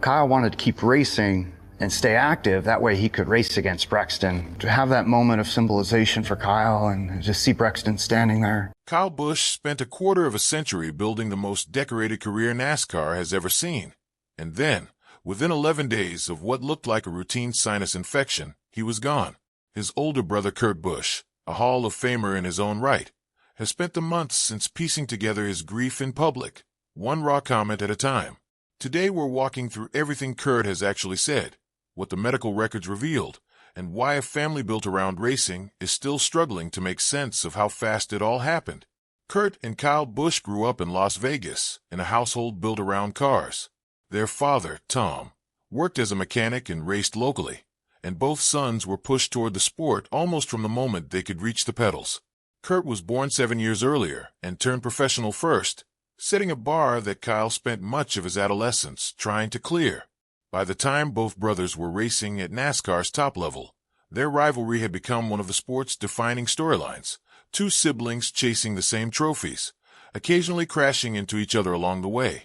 Kyle wanted to keep racing and stay active. That way he could race against Brexton. To have that moment of symbolization for Kyle and just see Brexton standing there. Kyle Busch spent a quarter of a century building the most decorated career NASCAR has ever seen. And then, within 11 days of what looked like a routine sinus infection, he was gone. His older brother Kurt Busch, a Hall of Famer in his own right, has spent the months since piecing together his grief in public, one raw comment at a time. Today we're walking through everything Kurt has actually said, what the medical records revealed, and why a family built around racing is still struggling to make sense of how fast it all happened. Kurt and Kyle Busch grew up in Las Vegas in a household built around cars. Their father, Tom, worked as a mechanic and raced locally, and both sons were pushed toward the sport almost from the moment they could reach the pedals. Kurt was born 7 years earlier and turned professional first, setting a bar that Kyle spent much of his adolescence trying to clear. By the time both brothers were racing at NASCAR's top level, their rivalry had become one of the sport's defining storylines, two siblings chasing the same trophies, occasionally crashing into each other along the way,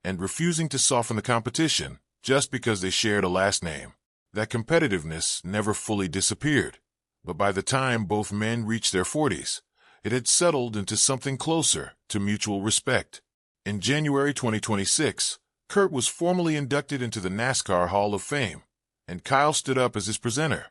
and refusing to soften the competition just because they shared a last name. That competitiveness never fully disappeared, but by the time both men reached their 40s, it had settled into something closer to mutual respect. In January 2026, Kurt was formally inducted into the NASCAR Hall of Fame, and Kyle stood up as his presenter,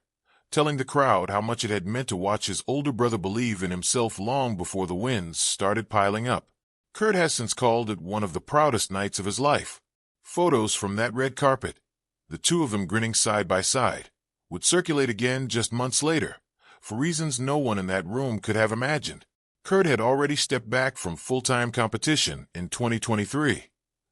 telling the crowd how much it had meant to watch his older brother believe in himself long before the wins started piling up. Kurt has since called it one of the proudest nights of his life. Photos from that red carpet, the two of them grinning side by side, would circulate again just months later, for reasons no one in that room could have imagined. Kurt had already stepped back from full-time competition in 2023,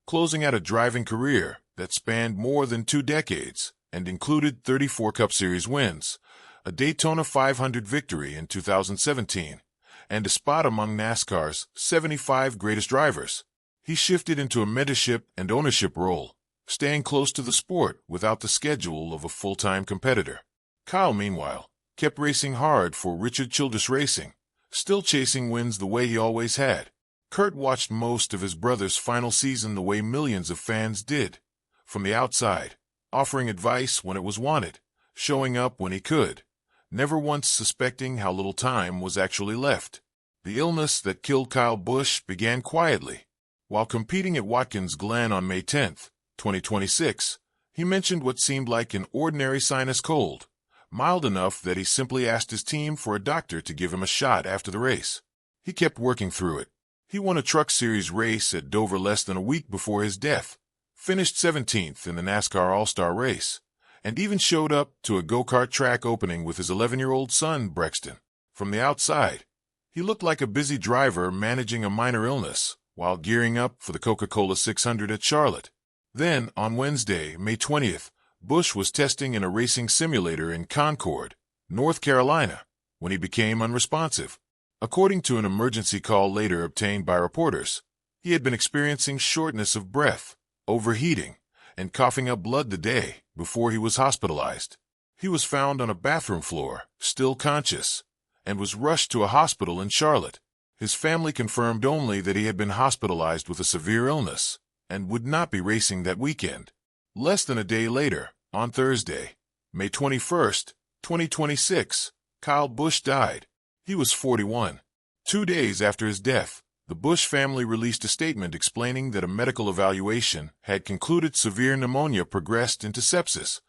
closing out a driving career that spanned more than 2 decades and included 34 Cup Series wins, a Daytona 500 victory in 2017, and a spot among NASCAR's 75 greatest drivers. He shifted into a mentorship and ownership role, staying close to the sport without the schedule of a full-time competitor. Kyle, meanwhile, kept racing hard for Richard Childress Racing, still chasing wins the way he always had. Kurt watched most of his brother's final season the way millions of fans did, from the outside, offering advice when it was wanted, showing up when he could, never once suspecting how little time was actually left. The illness that killed Kyle Busch began quietly. While competing at Watkins Glen on May 10, 2026, he mentioned what seemed like an ordinary sinus cold, mild enough that he simply asked his team for a doctor to give him a shot after the race. He kept working through it. He won a Truck Series race at Dover less than a week before his death, finished 17th in the NASCAR All-Star race, and even showed up to a go-kart track opening with his 11-year-old son, Brexton. From the outside, he looked like a busy driver managing a minor illness while gearing up for the Coca-Cola 600 at Charlotte. Then, on Wednesday, May 20th, Busch was testing in a racing simulator in Concord, North Carolina, when he became unresponsive. According to an emergency call later obtained by reporters, he had been experiencing shortness of breath, overheating, and coughing up blood the day before he was hospitalized. He was found on a bathroom floor, still conscious, and was rushed to a hospital in Charlotte. His family confirmed only that he had been hospitalized with a severe illness and would not be racing that weekend. Less than a day later, on Thursday, May 21st, 2026, Kyle Busch died. He was 41. 2 days after his death, the Busch family released a statement explaining that a medical evaluation had concluded severe pneumonia progressed into sepsis,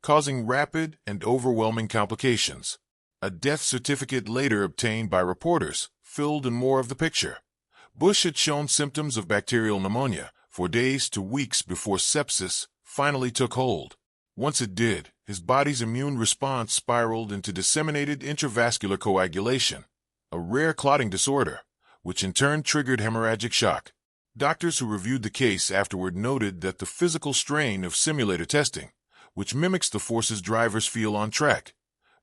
causing rapid and overwhelming complications. A death certificate later obtained by reporters filled in more of the picture. Busch had shown symptoms of bacterial pneumonia for days to weeks before sepsis finally took hold. Once it did, his body's immune response spiraled into disseminated intravascular coagulation, a rare clotting disorder, which in turn triggered hemorrhagic shock. Doctors who reviewed the case afterward noted that the physical strain of simulator testing, which mimics the forces drivers feel on track,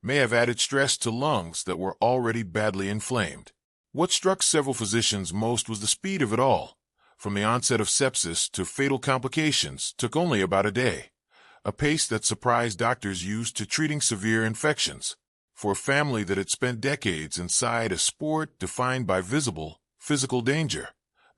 may have added stress to lungs that were already badly inflamed. What struck several physicians most was the speed of it all. From the onset of sepsis to fatal complications took only about a day, a pace that surprised doctors used to treating severe infections. For a family that had spent decades inside a sport defined by visible, physical danger,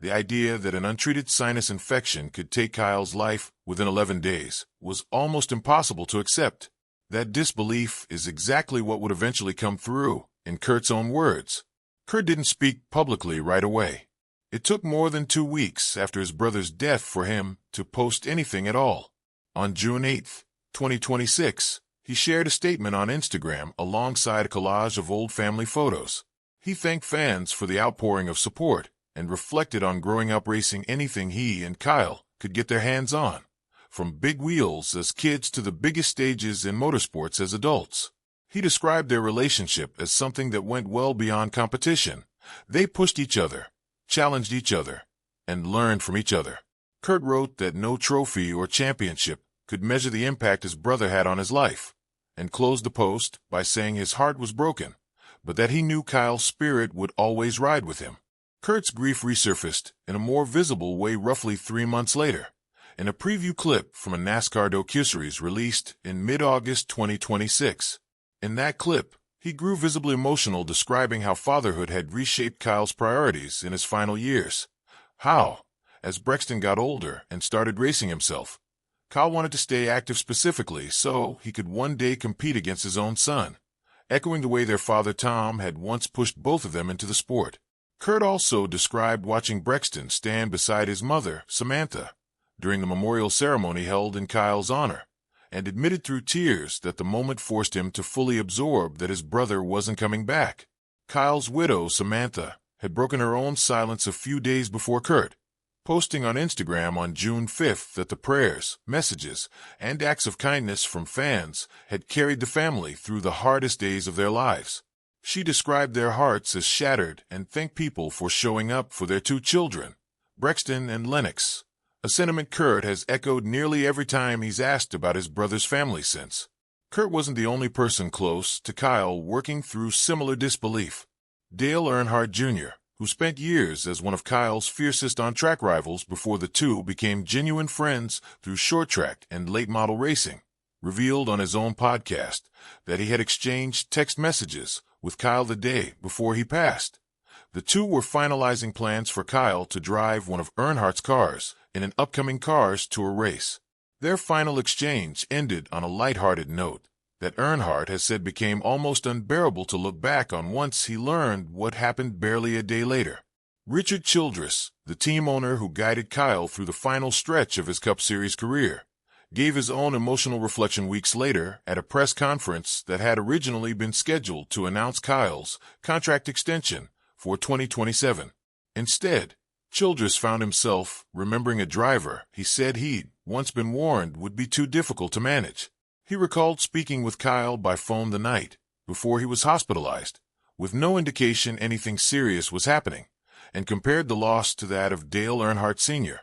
The idea that an untreated sinus infection could take Kyle's life within 11 days was almost impossible to accept. That disbelief is exactly what would eventually come through, in Kurt's own words. Kurt didn't speak publicly right away. It took more than 2 weeks after his brother's death for him to post anything at all. On June 8, 2026, he shared a statement on Instagram alongside a collage of old family photos. He thanked fans for the outpouring of support and reflected on growing up racing anything he and Kyle could get their hands on, from big wheels as kids to the biggest stages in motorsports as adults. He described their relationship as something that went well beyond competition. They pushed each other, challenged each other, and learned from each other. Kurt wrote that no trophy or championship could measure the impact his brother had on his life, and closed the post by saying his heart was broken, but that he knew Kyle's spirit would always ride with him. Kurt's grief resurfaced in a more visible way roughly 3 months later, in a preview clip from a NASCAR docuseries released in mid-August 2026. In that clip, he grew visibly emotional, describing how fatherhood had reshaped Kyle's priorities in his final years. How, as Brexton got older and started racing himself, Kyle wanted to stay active specifically so he could one day compete against his own son, echoing the way their father Tom had once pushed both of them into the sport. Kurt also described watching Brexton stand beside his mother, Samantha, during the memorial ceremony held in Kyle's honor, and admitted through tears that the moment forced him to fully absorb that his brother wasn't coming back. Kyle's widow, Samantha, had broken her own silence a few days before Kurt, posting on Instagram on June 5th that the prayers, messages, and acts of kindness from fans had carried the family through the hardest days of their lives. She described their hearts as shattered and thanked people for showing up for their 2 children, Brexton and Lennox, a sentiment Kurt has echoed nearly every time he's asked about his brother's family since. Kurt wasn't the only person close to Kyle working through similar disbelief. Dale Earnhardt Jr., who spent years as one of Kyle's fiercest on-track rivals before the two became genuine friends through short-track and late-model racing, revealed on his own podcast that he had exchanged text messages with Kyle the day before he passed. The two were finalizing plans for Kyle to drive one of Earnhardt's cars in an upcoming Cars Tour race. Their final exchange ended on a lighthearted note that Earnhardt has said became almost unbearable to look back on once he learned what happened barely a day later. Richard Childress, the team owner who guided Kyle through the final stretch of his Cup Series career, gave his own emotional reflection weeks later at a press conference that had originally been scheduled to announce Kyle's contract extension for 2027. Instead, Childress found himself remembering a driver he said he'd once been warned would be too difficult to manage. He recalled speaking with Kyle by phone the night before he was hospitalized, with no indication anything serious was happening, and compared the loss to that of Dale Earnhardt Sr.,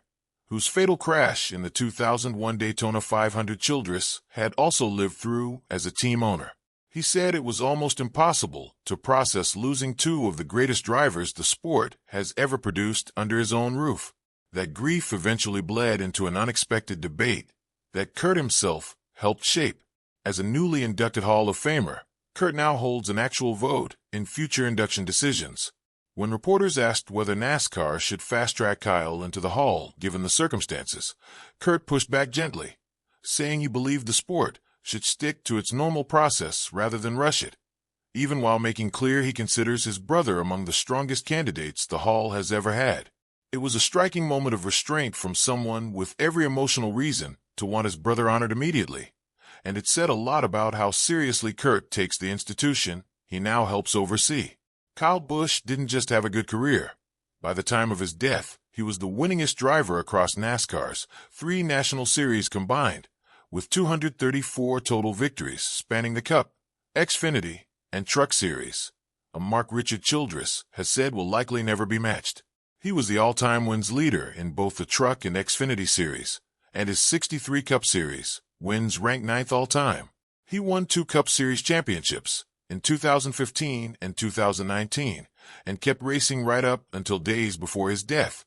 whose fatal crash in the 2001 Daytona 500 Childress had also lived through as a team owner. He said it was almost impossible to process losing 2 of the greatest drivers the sport has ever produced under his own roof. That grief eventually bled into an unexpected debate that Kurt himself helped shape. As a newly inducted Hall of Famer, Kurt now holds an actual vote in future induction decisions. When reporters asked whether NASCAR should fast-track Kyle into the Hall given the circumstances, Kurt pushed back gently, saying he believed the sport should stick to its normal process rather than rush it, even while making clear he considers his brother among the strongest candidates the Hall has ever had. It was a striking moment of restraint from someone with every emotional reason to want his brother honored immediately, and it said a lot about how seriously Kurt takes the institution he now helps oversee. Kyle Busch didn't just have a good career. By the time of his death, he was the winningest driver across NASCAR's 3 National Series combined, with 234 total victories spanning the Cup, Xfinity, and Truck Series, a mark Richard Childress has said will likely never be matched. He was the all-time wins leader in both the Truck and Xfinity Series, and his 63 Cup Series wins ranked 9th all-time. He won 2 Cup Series championships in 2015 and 2019, and kept racing right up until days before his death.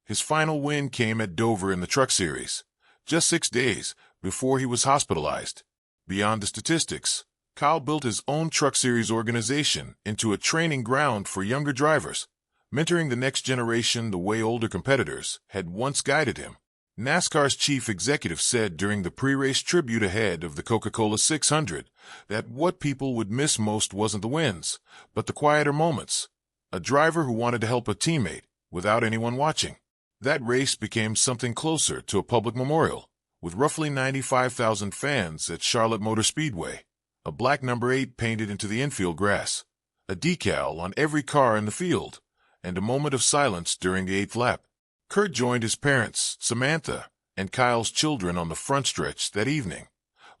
His final win came at Dover in the Truck Series, just 6 days before he was hospitalized. Beyond the statistics, Kyle built his own Truck Series organization into a training ground for younger drivers, mentoring the next generation the way older competitors had once guided him. NASCAR's chief executive said during the pre-race tribute ahead of the Coca-Cola 600 that what people would miss most wasn't the wins, but the quieter moments. A driver who wanted to help a teammate without anyone watching. That race became something closer to a public memorial, with roughly 95,000 fans at Charlotte Motor Speedway, a black number 8 painted into the infield grass, a decal on every car in the field, and a moment of silence during the 8th lap. Kurt joined his parents, Samantha, and Kyle's children on the front stretch that evening,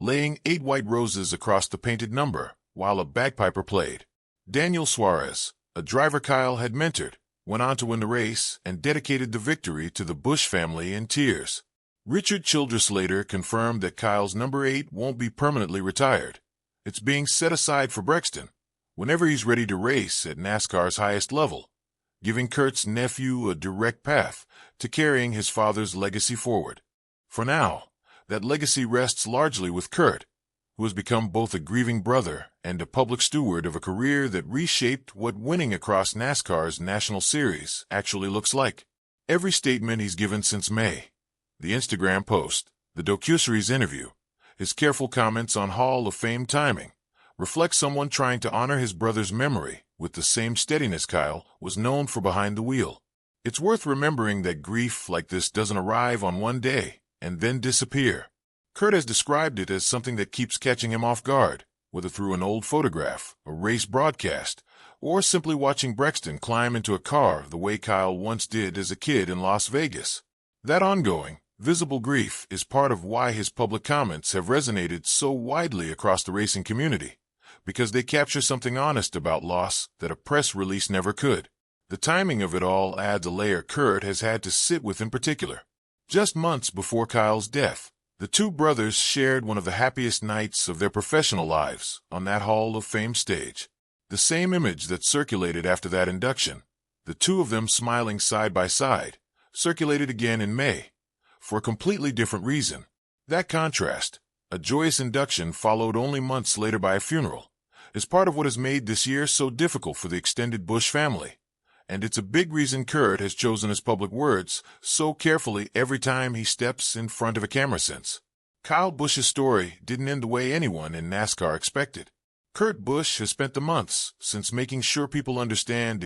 laying 8 white roses across the painted number while a bagpiper played. Daniel Suarez, a driver Kyle had mentored, went on to win the race and dedicated the victory to the Busch family in tears. Richard Childress later confirmed that Kyle's number 8 won't be permanently retired. It's being set aside for Brexton, whenever he's ready to race at NASCAR's highest level, giving Kurt's nephew a direct path to carrying his father's legacy forward. For now, that legacy rests largely with Kurt, who has become both a grieving brother and a public steward of a career that reshaped what winning across NASCAR's National Series actually looks like. Every statement he's given since May, the Instagram post, the docuseries interview, his careful comments on Hall of Fame timing, reflects someone trying to honor his brother's memory with the same steadiness Kyle was known for behind the wheel. It's worth remembering that grief like this doesn't arrive on one day and then disappear. Kurt has described it as something that keeps catching him off guard, whether through an old photograph, a race broadcast, or simply watching Brexton climb into a car the way Kyle once did as a kid in Las Vegas. That ongoing, visible grief is part of why his public comments have resonated so widely across the racing community, because they capture something honest about loss that a press release never could. The timing of it all adds a layer Kurt has had to sit with in particular. Just months before Kyle's death, the two brothers shared one of the happiest nights of their professional lives on that Hall of Fame stage. The same image that circulated after that induction, the two of them smiling side by side, circulated again in May, for a completely different reason. That contrast, a joyous induction followed only months later by a funeral, is part of what has made this year so difficult for the extended Busch family. And it's a big reason Kurt has chosen his public words so carefully every time he steps in front of a camera since. Kyle Busch's story didn't end the way anyone in NASCAR expected. Kurt Busch has spent the months since making sure people understand